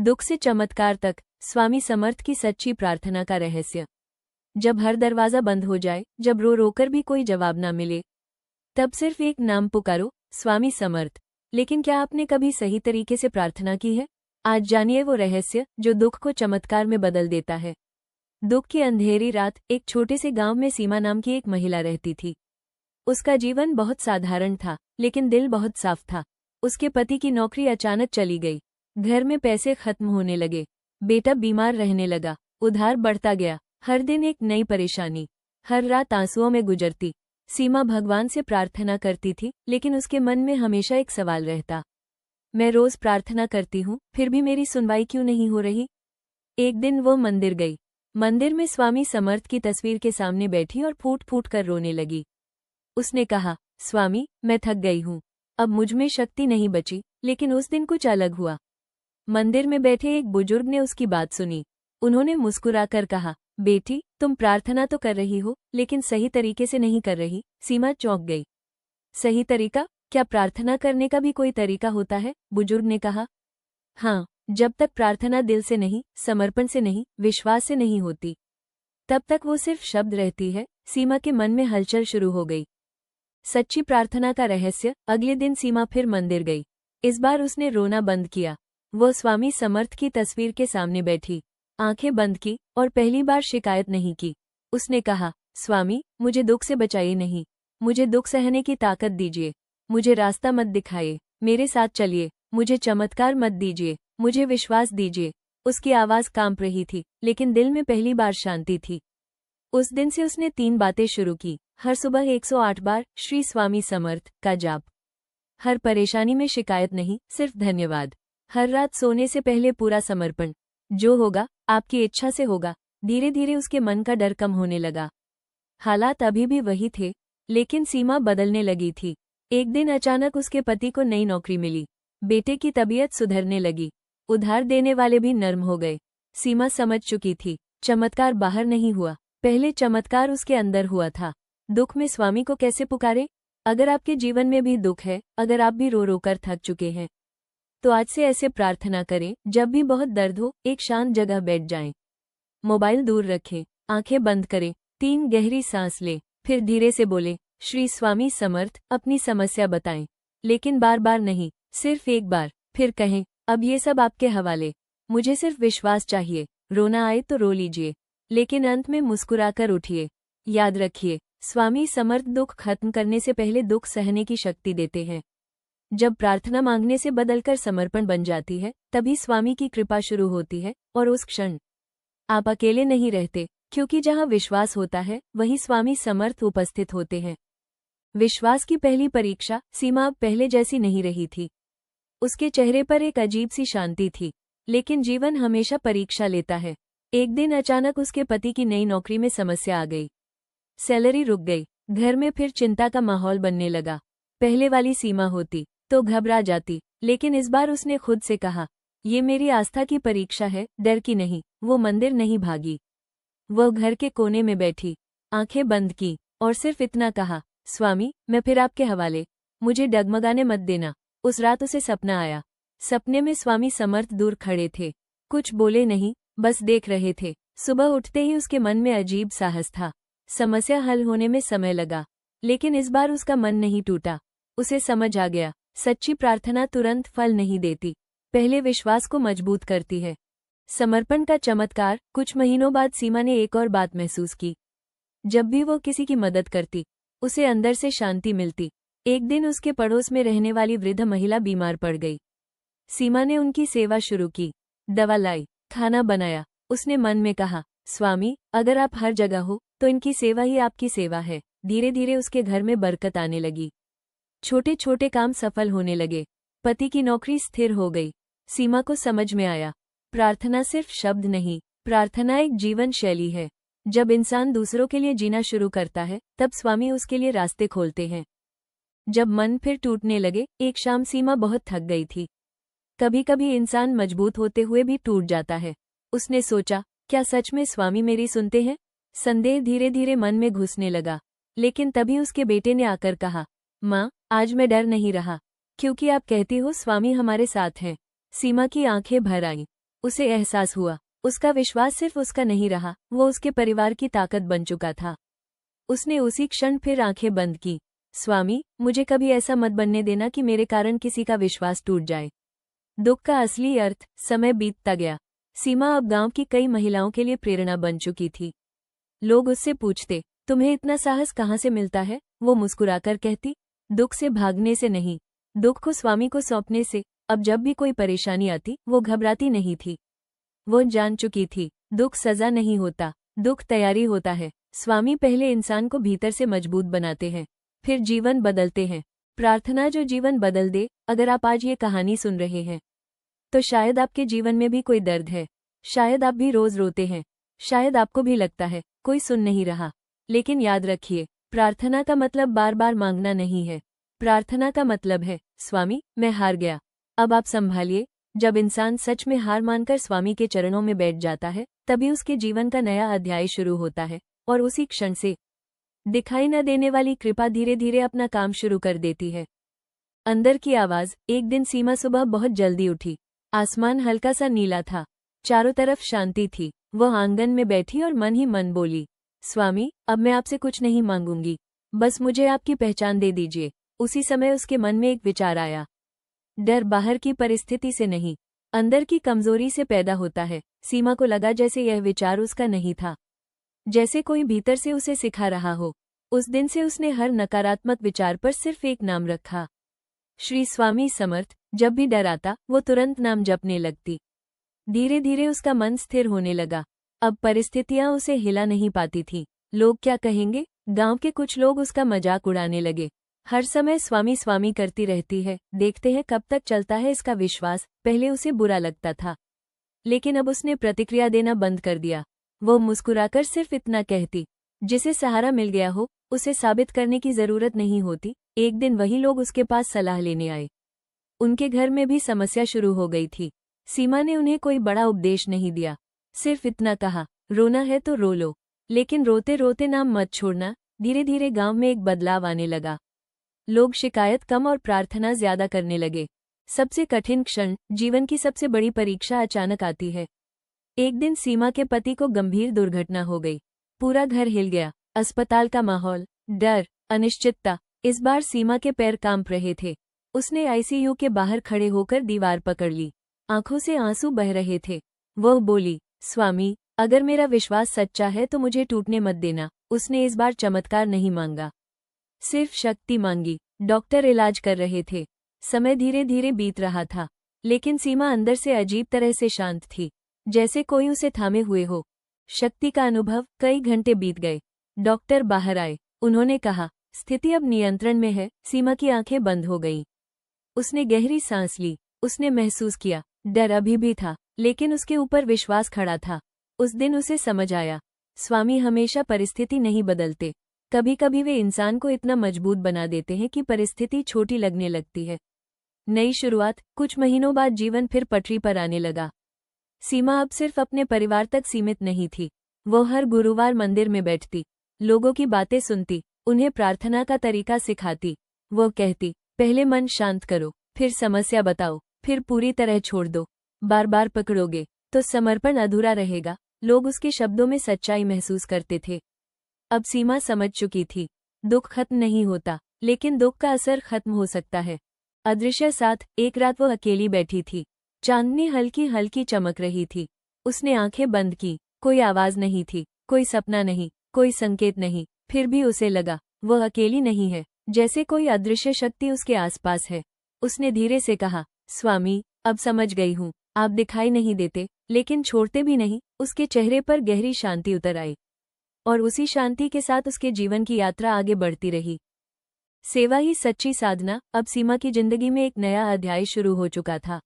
दुख से चमत्कार तक, स्वामी समर्थ की सच्ची प्रार्थना का रहस्य। जब हर दरवाजा बंद हो जाए, जब रो रोकर भी कोई जवाब ना मिले, तब सिर्फ एक नाम पुकारो, स्वामी समर्थ। लेकिन क्या आपने कभी सही तरीके से प्रार्थना की है? आज जानिए वो रहस्य जो दुख को चमत्कार में बदल देता है। दुख की अंधेरी रात, एक छोटे से गांव में सीमा नाम की एक महिला रहती थी। उसका जीवन बहुत साधारण था, लेकिन दिल बहुत साफ था। उसके पति की नौकरी अचानक चली गई, घर में पैसे खत्म होने लगे, बेटा बीमार रहने लगा, उधार बढ़ता गया, हर दिन एक नई परेशानी, हर रात आंसुओं में गुजरती। सीमा भगवान से प्रार्थना करती थी, लेकिन उसके मन में हमेशा एक सवाल रहता, मैं रोज प्रार्थना करती हूँ, फिर भी मेरी सुनवाई क्यों नहीं हो रही? एक दिन वो मंदिर गई। मंदिर में स्वामी समर्थ की तस्वीर के सामने बैठी और फूट फूट कर रोने लगी। उसने कहा, स्वामी, मैं थक गई हूँ, अब मुझमें शक्ति नहीं बची। लेकिन उस दिन कुछ अलग हुआ। मंदिर में बैठे एक बुजुर्ग ने उसकी बात सुनी। उन्होंने मुस्कुराकर कहा, बेटी, तुम प्रार्थना तो कर रही हो, लेकिन सही तरीके से नहीं कर रही। सीमा चौंक गई। सही तरीका? क्या प्रार्थना करने का भी कोई तरीका होता है? बुजुर्ग ने कहा, हाँ, जब तक प्रार्थना दिल से नहीं, समर्पण से नहीं, विश्वास से नहीं होती, तब तक वो सिर्फ शब्द रहती है। सीमा के मन में हलचल शुरू हो गई। सच्ची प्रार्थना का रहस्य। अगले दिन सीमा फिर मंदिर गई। इस बार उसने रोना बंद किया। वो स्वामी समर्थ की तस्वीर के सामने बैठी, आंखें बंद की और पहली बार शिकायत नहीं की। उसने कहा, स्वामी, मुझे दुख से बचाइए नहीं, मुझे दुख सहने की ताकत दीजिए, मुझे रास्ता मत दिखाइए, मेरे साथ चलिए, मुझे चमत्कार मत दीजिए, मुझे विश्वास दीजिए। उसकी आवाज कांप रही थी, लेकिन दिल में पहली बार शांति थी। उस दिन से उसने 3 बातें शुरू की। हर सुबह 108 बार श्री स्वामी समर्थ का जाप। हर परेशानी में शिकायत नहीं, सिर्फ धन्यवाद। हर रात सोने से पहले पूरा समर्पण, जो होगा आपकी इच्छा से होगा। धीरे धीरे उसके मन का डर कम होने लगा। हालात अभी भी वही थे, लेकिन सीमा बदलने लगी थी। एक दिन अचानक उसके पति को नई नौकरी मिली, बेटे की तबीयत सुधरने लगी, उधार देने वाले भी नर्म हो गए। सीमा समझ चुकी थी, चमत्कार बाहर नहीं हुआ, पहले चमत्कार उसके अंदर हुआ था। दुख में स्वामी को कैसे पुकारे? अगर आपके जीवन में भी दुख है, अगर आप भी रो रो कर थक चुके हैं, तो आज से ऐसे प्रार्थना करें। जब भी बहुत दर्द हो, एक शांत जगह बैठ जाएं, मोबाइल दूर रखें, आंखें बंद करें, 3 गहरी सांस लें, फिर धीरे से बोले, श्री स्वामी समर्थ। अपनी समस्या बताएं, लेकिन बार बार नहीं, सिर्फ एक बार। फिर कहें, अब ये सब आपके हवाले, मुझे सिर्फ विश्वास चाहिए। रोना आए तो रो लीजिए, लेकिन अंत में मुस्कुराकर उठिए। याद रखिए, स्वामी समर्थ दुख खत्म करने से पहले दुख सहने की शक्ति देते हैं। जब प्रार्थना मांगने से बदलकर समर्पण बन जाती है, तभी स्वामी की कृपा शुरू होती है। और उस क्षण आप अकेले नहीं रहते, क्योंकि जहां विश्वास होता है, वहीं स्वामी समर्थ उपस्थित होते हैं। विश्वास की पहली परीक्षा। सीमा अब पहले जैसी नहीं रही थी। उसके चेहरे पर एक अजीब सी शांति थी, लेकिन जीवन हमेशा परीक्षा लेता है। एक दिन अचानक उसके पति की नई नौकरी में समस्या आ गई। सैलरी रुक गई, घर में फिर चिंता का माहौल बनने लगा। पहले वाली सीमा होती तो घबरा जाती, लेकिन इस बार उसने खुद से कहा, ये मेरी आस्था की परीक्षा है, डर की नहीं। वो मंदिर नहीं भागी, वो घर के कोने में बैठी, आंखें बंद की और सिर्फ इतना कहा, स्वामी, मैं फिर आपके हवाले, मुझे डगमगाने मत देना। उस रात उसे सपना आया। सपने में स्वामी समर्थ दूर खड़े थे, कुछ बोले नहीं, बस देख रहे थे। सुबह उठते ही उसके मन में अजीब साहस था। समस्या हल होने में समय लगा, लेकिन इस बार उसका मन नहीं टूटा। उसे समझ आ गया, सच्ची प्रार्थना तुरंत फल नहीं देती, पहले विश्वास को मजबूत करती है। समर्पण का चमत्कार। कुछ महीनों बाद सीमा ने एक और बात महसूस की। जब भी वो किसी की मदद करती, उसे अंदर से शांति मिलती। एक दिन उसके पड़ोस में रहने वाली वृद्ध महिला बीमार पड़ गई। सीमा ने उनकी सेवा शुरू की, दवा लाई, खाना बनाया। उसने मन में कहा, स्वामी, अगर आप हर जगह हो, तो इनकी सेवा ही आपकी सेवा है। धीरे धीरे उसके घर में बरकत आने लगी, छोटे छोटे काम सफल होने लगे, पति की नौकरी स्थिर हो गई। सीमा को समझ में आया, प्रार्थना सिर्फ शब्द नहीं, प्रार्थना एक जीवन शैली है। जब इंसान दूसरों के लिए जीना शुरू करता है, तब स्वामी उसके लिए रास्ते खोलते हैं। जब मन फिर टूटने लगे, एक शाम सीमा बहुत थक गई थी। कभी कभी इंसान मजबूत होते हुए भी टूट जाता है। उसने सोचा, क्या सच में स्वामी मेरी सुनते हैं? संदेह धीरे धीरे मन में घुसने लगा, लेकिन तभी उसके बेटे ने आकर कहा, माँ, आज मैं डर नहीं रहा, क्योंकि आप कहती हो स्वामी हमारे साथ हैं। सीमा की आंखें भर आईं। उसे एहसास हुआ, उसका विश्वास सिर्फ उसका नहीं रहा, वो उसके परिवार की ताकत बन चुका था। उसने उसी क्षण फिर आंखें बंद की। स्वामी, मुझे कभी ऐसा मत बनने देना कि मेरे कारण किसी का विश्वास टूट जाए। दुख का असली अर्थ। समय बीतता गया। सीमा अब गांव की कई महिलाओं के लिए प्रेरणा बन चुकी थी। लोग उससे पूछते, तुम्हें इतना साहस कहाँ से मिलता है? वो मुस्कुराकर कहती, दुख से भागने से नहीं, दुख को स्वामी को सौंपने से। अब जब भी कोई परेशानी आती, वो घबराती नहीं थी। वो जान चुकी थी, दुख सजा नहीं होता, दुख तैयारी होता है। स्वामी पहले इंसान को भीतर से मजबूत बनाते हैं, फिर जीवन बदलते हैं। प्रार्थना जो जीवन बदल दे। अगर आप आज ये कहानी सुन रहे हैं, तो शायद आपके जीवन में भी कोई दर्द है, शायद आप भी रोज रोते हैं, शायद आपको भी लगता है कोई सुन नहीं रहा। लेकिन याद रखिए, प्रार्थना का मतलब बार बार मांगना नहीं है। प्रार्थना का मतलब है, स्वामी मैं हार गया, अब आप संभालिए। जब इंसान सच में हार मानकर स्वामी के चरणों में बैठ जाता है, तभी उसके जीवन का नया अध्याय शुरू होता है। और उसी क्षण से दिखाई न देने वाली कृपा धीरे धीरे अपना काम शुरू कर देती है। अंदर की आवाज। एक दिन सीमा सुबह बहुत जल्दी उठी। आसमान हल्का सा नीला था, चारों तरफ शांति थी। वह आंगन में बैठी और मन ही मन बोली, स्वामी अब मैं आपसे कुछ नहीं मांगूंगी, बस मुझे आपकी पहचान दे दीजिए। उसी समय उसके मन में एक विचार आया। डर बाहर की परिस्थिति से नहीं, अंदर की कमजोरी से पैदा होता है। सीमा को लगा जैसे यह विचार उसका नहीं था, जैसे कोई भीतर से उसे सिखा रहा हो। उस दिन से उसने हर नकारात्मक विचार पर सिर्फ एक नाम रखा, श्री स्वामी समर्थ। जब भी डर आता, वो तुरंत नाम जपने लगती। धीरे धीरे उसका मन स्थिर होने लगा। अब परिस्थितियां उसे हिला नहीं पाती थीं। लोग क्या कहेंगे? गांव के कुछ लोग उसका मजाक उड़ाने लगे। हर समय स्वामी स्वामी करती रहती है, देखते हैं कब तक चलता है इसका विश्वास। पहले उसे बुरा लगता था, लेकिन अब उसने प्रतिक्रिया देना बंद कर दिया। वो मुस्कुराकर सिर्फ इतना कहती, जिसे सहारा मिल गया हो, उसे साबित करने की जरूरत नहीं होती। एक दिन वही लोग उसके पास सलाह लेने आए। उनके घर में भी समस्या शुरू हो गई थी। सीमा ने उन्हें कोई बड़ा उपदेश नहीं दिया, सिर्फ इतना कहा, रोना है तो रो लो, लेकिन रोते रोते नाम मत छोड़ना। धीरे धीरे गांव में एक बदलाव आने लगा। लोग शिकायत कम और प्रार्थना ज्यादा करने लगे। सबसे कठिन क्षण, जीवन की सबसे बड़ी परीक्षा अचानक आती है। एक दिन सीमा के पति को गंभीर दुर्घटना हो गई। पूरा घर हिल गया। अस्पताल का माहौल, डर, अनिश्चितता। इस बार सीमा के पैर कांप रहे थे। उसने आईसीयू के बाहर खड़े होकर दीवार पकड़ ली। आंखों से आंसू बह रहे थे। वह बोली, स्वामी अगर मेरा विश्वास सच्चा है तो मुझे टूटने मत देना। उसने इस बार चमत्कार नहीं मांगा, सिर्फ शक्ति मांगी। डॉक्टर इलाज कर रहे थे। समय धीरे धीरे बीत रहा था, लेकिन सीमा अंदर से अजीब तरह से शांत थी, जैसे कोई उसे थामे हुए हो। शक्ति का अनुभव। कई घंटे बीत गए। डॉक्टर बाहर आए। उन्होंने कहा, स्थिति अब नियंत्रण में है। सीमा की आंखें बंद हो गईं। उसने गहरी सांस ली। उसने महसूस किया, डर अभी भी था, लेकिन उसके ऊपर विश्वास खड़ा था। उस दिन उसे समझ आया, स्वामी हमेशा परिस्थिति नहीं बदलते, कभी कभी वे इंसान को इतना मजबूत बना देते हैं कि परिस्थिति छोटी लगने लगती है। नई शुरुआत। कुछ महीनों बाद जीवन फिर पटरी पर आने लगा। सीमा अब सिर्फ अपने परिवार तक सीमित नहीं थी। वो हर गुरुवार मंदिर में बैठती, लोगों की बातें सुनती, उन्हें प्रार्थना का तरीका सिखाती। वो कहती, पहले मन शांत करो, फिर समस्या बताओ, फिर पूरी तरह छोड़ दो। बार बार पकड़ोगे तो समर्पण अधूरा रहेगा। लोग उसके शब्दों में सच्चाई महसूस करते थे। अब सीमा समझ चुकी थी, दुख खत्म नहीं होता, लेकिन दुख का असर खत्म हो सकता है। अदृश्य साथ। एक रात वो अकेली बैठी थी। चांदनी हल्की हल्की चमक रही थी। उसने आंखें बंद की। कोई आवाज नहीं थी, कोई सपना नहीं, कोई संकेत नहीं। फिर भी उसे लगा, वह अकेली नहीं है, जैसे कोई अदृश्य शक्ति उसके आसपास है। उसने धीरे से कहा, स्वामी अब समझ गई हूँ, आप दिखाई नहीं देते, लेकिन छोड़ते भी नहीं। उसके चेहरे पर गहरी शांति उतर आई, और उसी शांति के साथ उसके जीवन की यात्रा आगे बढ़ती रही। सेवा ही सच्ची साधना। अब सीमा की जिंदगी में एक नया अध्याय शुरू हो चुका था।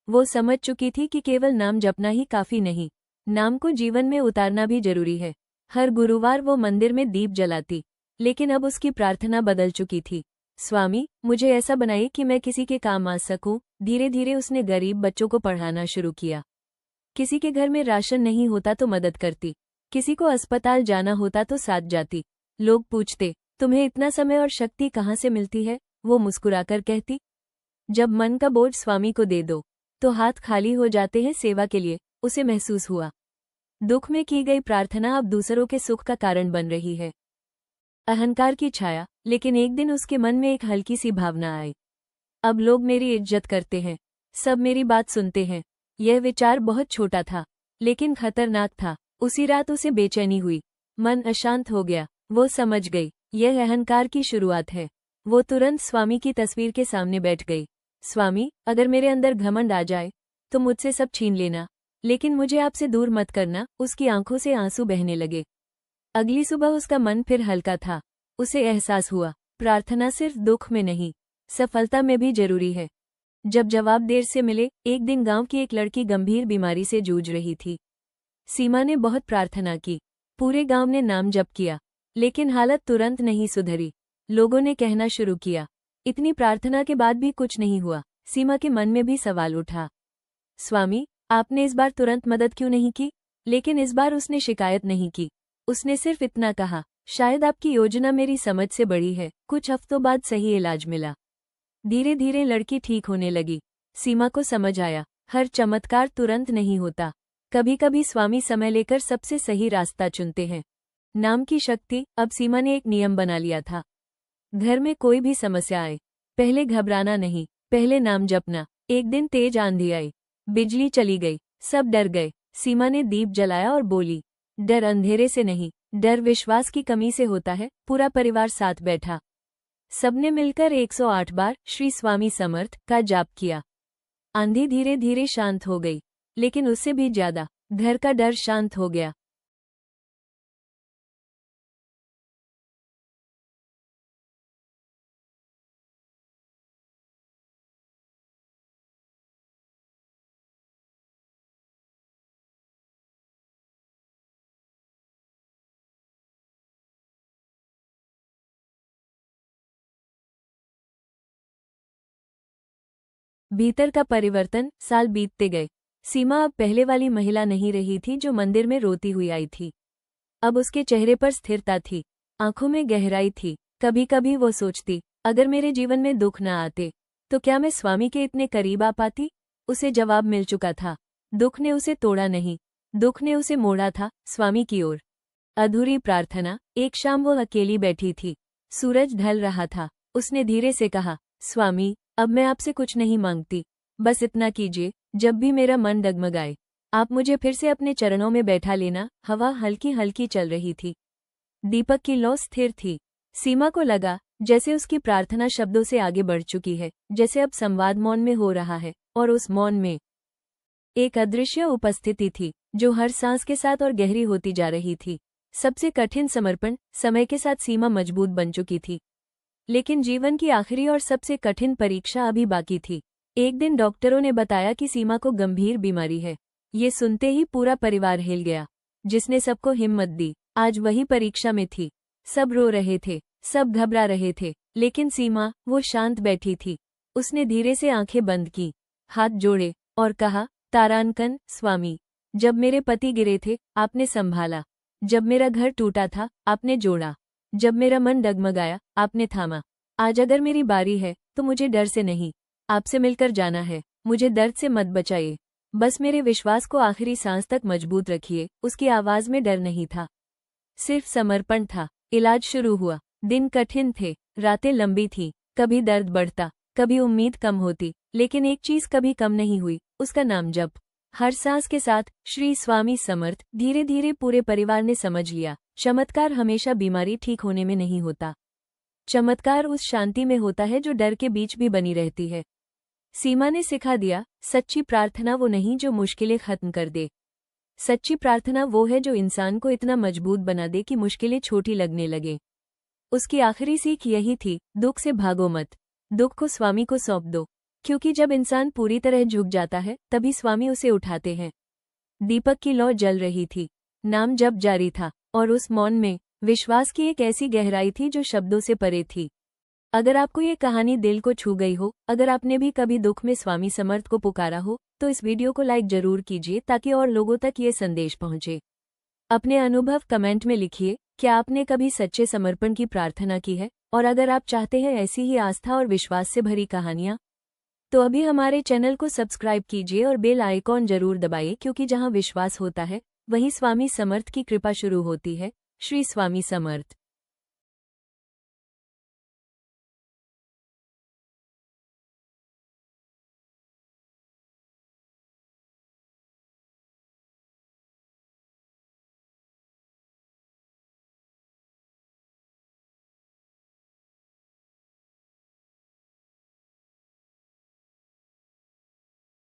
वो समझ चुकी थी कि केवल नाम जपना ही काफी नहीं, नाम को जीवन में उतारना भी जरूरी है। हर गुरुवार वो मंदिर में दीप जलाती, लेकिन अब उसकी प्रार्थना बदल चुकी थी, स्वामी मुझे ऐसा बनाइए कि मैं किसी के काम आ सकूं। धीरे धीरे उसने गरीब बच्चों को पढ़ाना शुरू किया। किसी के घर में राशन नहीं होता तो मदद करती, किसी को अस्पताल जाना होता तो साथ जाती। लोग पूछते, तुम्हें इतना समय और शक्ति कहाँ से मिलती है? वो मुस्कुराकर कहती, जब मन का बोझ स्वामी को दे दो। तो हाथ खाली हो जाते हैं सेवा के लिए, उसे महसूस हुआ। दुख में की गई प्रार्थना अब दूसरों के सुख का कारण बन रही है। अहंकार की छाया, लेकिन एक दिन उसके मन में एक हल्की सी भावना आई। अब लोग मेरी इज्जत करते हैं, सब मेरी बात सुनते हैं। यह विचार बहुत छोटा था, लेकिन खतरनाक था। उसी रात उसे बेचैनी हुई, मन अशांत हो गया। वो समझ गई, यह अहंकार की शुरुआत है। वो तुरंत स्वामी की तस्वीर के सामने बैठ गई। स्वामी, अगर मेरे अंदर घमंड आ जाए तो मुझसे सब छीन लेना, लेकिन मुझे आपसे दूर मत करना। उसकी आंखों से आंसू बहने लगे। अगली सुबह उसका मन फिर हल्का था। उसे एहसास हुआ, प्रार्थना सिर्फ दुख में नहीं, सफलता में भी जरूरी है। जब जवाब देर से मिले, एक दिन गांव की एक लड़की गंभीर बीमारी से जूझ रही थी। सीमा ने बहुत प्रार्थना की, पूरे गांव ने नाम जप किया, लेकिन हालत तुरंत नहीं सुधरी। लोगों ने कहना शुरू किया, इतनी प्रार्थना के बाद भी कुछ नहीं हुआ। सीमा के मन में भी सवाल उठा, स्वामी, आपने इस बार तुरंत मदद क्यों नहीं की? लेकिन इस बार उसने शिकायत नहीं की। उसने सिर्फ इतना कहा, शायद आपकी योजना मेरी समझ से बड़ी है। कुछ हफ्तों बाद सही इलाज मिला। धीरे धीरे लड़की ठीक होने लगी। सीमा को समझ आया, हर चमत्कार तुरंत नहीं होता। कभी कभी स्वामी समय लेकर सबसे सही रास्ता चुनते हैं। नाम की शक्ति। अब सीमा ने एक नियम बना लिया था। घर में कोई भी समस्या आए, पहले घबराना नहीं, पहले नाम जपना। एक दिन तेज आंधी आई, बिजली चली गई, सब डर गए। सीमा ने दीप जलाया और बोली, डर अंधेरे से नहीं, डर विश्वास की कमी से होता है। पूरा परिवार साथ बैठा। सबने मिलकर 108 बार श्री स्वामी समर्थ का जाप किया। आंधी धीरे धीरे शांत हो गई, लेकिन उससे भी ज्यादा घर का डर शांत हो गया। भीतर का परिवर्तन। साल बीतते गए। सीमा अब पहले वाली महिला नहीं रही थी जो मंदिर में रोती हुई आई थी। अब उसके चेहरे पर स्थिरता थी, आंखों में गहराई थी। कभी कभी वो सोचती, अगर मेरे जीवन में दुख न आते तो क्या मैं स्वामी के इतने करीब आ पाती? उसे जवाब मिल चुका था। दुख ने उसे तोड़ा नहीं, दुख ने उसे मोड़ा था स्वामी की ओर। अधूरी प्रार्थना। एक शाम वो अकेली बैठी थी, सूरज ढल रहा था। उसने धीरे से कहा, स्वामी, अब मैं आपसे कुछ नहीं मांगती, बस इतना कीजिए, जब भी मेरा मन डगमगाए आप मुझे फिर से अपने चरणों में बैठा लेना। हवा हल्की हल्की चल रही थी, दीपक की लौ स्थिर थी। सीमा को लगा जैसे उसकी प्रार्थना शब्दों से आगे बढ़ चुकी है, जैसे अब संवाद मौन में हो रहा है, और उस मौन में एक अदृश्य उपस्थिति थी जो हर सांस के साथ और गहरी होती जा रही थी। सबसे कठिन समर्पण। समय के साथ सीमा मजबूत बन चुकी थी, लेकिन जीवन की आखिरी और सबसे कठिन परीक्षा अभी बाकी थी। एक दिन डॉक्टरों ने बताया कि सीमा को गंभीर बीमारी है। ये सुनते ही पूरा परिवार हिल गया। जिसने सबको हिम्मत दी, आज वही परीक्षा में थी। सब रो रहे थे, सब घबरा रहे थे, लेकिन सीमा, वो शांत बैठी थी। उसने धीरे से आंखें बंद की, हाथ जोड़े और कहा, तारांकन स्वामी, जब मेरे पति गिरे थे आपने संभाला, जब मेरा घर टूटा था आपने जोड़ा, जब मेरा मन डगमगाया आपने थामा। आज अगर मेरी बारी है तो मुझे डर से नहीं, आपसे मिलकर जाना है। मुझे दर्द से मत बचाइए, बस मेरे विश्वास को आखिरी सांस तक मजबूत रखिए। उसकी आवाज में डर नहीं था, सिर्फ समर्पण था। इलाज शुरू हुआ। दिन कठिन थे, रातें लंबी थीं, कभी दर्द बढ़ता, कभी उम्मीद कम होती, लेकिन एक चीज कभी कम नहीं हुई, उसका नाम जप। हर सांस के साथ श्री स्वामी समर्थ। धीरे धीरे पूरे परिवार ने समझ लिया, चमत्कार हमेशा बीमारी ठीक होने में नहीं होता। चमत्कार उस शांति में होता है जो डर के बीच भी बनी रहती है। सीमा ने सिखा दिया, सच्ची प्रार्थना वो नहीं जो मुश्किलें खत्म कर दे। सच्ची प्रार्थना वो है जो इंसान को इतना मजबूत बना दे कि मुश्किलें छोटी लगने लगे। उसकी आखिरी सीख यही थी, दुख से भागो मत, दुख को स्वामी को सौंप दो, क्योंकि जब इंसान पूरी तरह झुक जाता है तभी स्वामी उसे उठाते हैं। दीपक की लौ जल रही थी, नाम जप जारी था, और उस मौन में विश्वास की एक ऐसी गहराई थी जो शब्दों से परे थी। अगर आपको ये कहानी दिल को छू गई हो, अगर आपने भी कभी दुख में स्वामी समर्थ को पुकारा हो, तो इस वीडियो को लाइक जरूर कीजिए ताकि और लोगों तक ये संदेश पहुंचे। अपने अनुभव कमेंट में लिखिए, क्या आपने कभी सच्चे समर्पण की प्रार्थना की है? और अगर आप चाहते हैं ऐसी ही आस्था और विश्वास से भरी कहानियां तो अभी हमारे चैनल को सब्सक्राइब कीजिए और बेल आइकॉन जरूर दबाइए, क्योंकि जहां विश्वास होता है वहीं स्वामी समर्थ की कृपा शुरू होती है। श्री स्वामी समर्थ।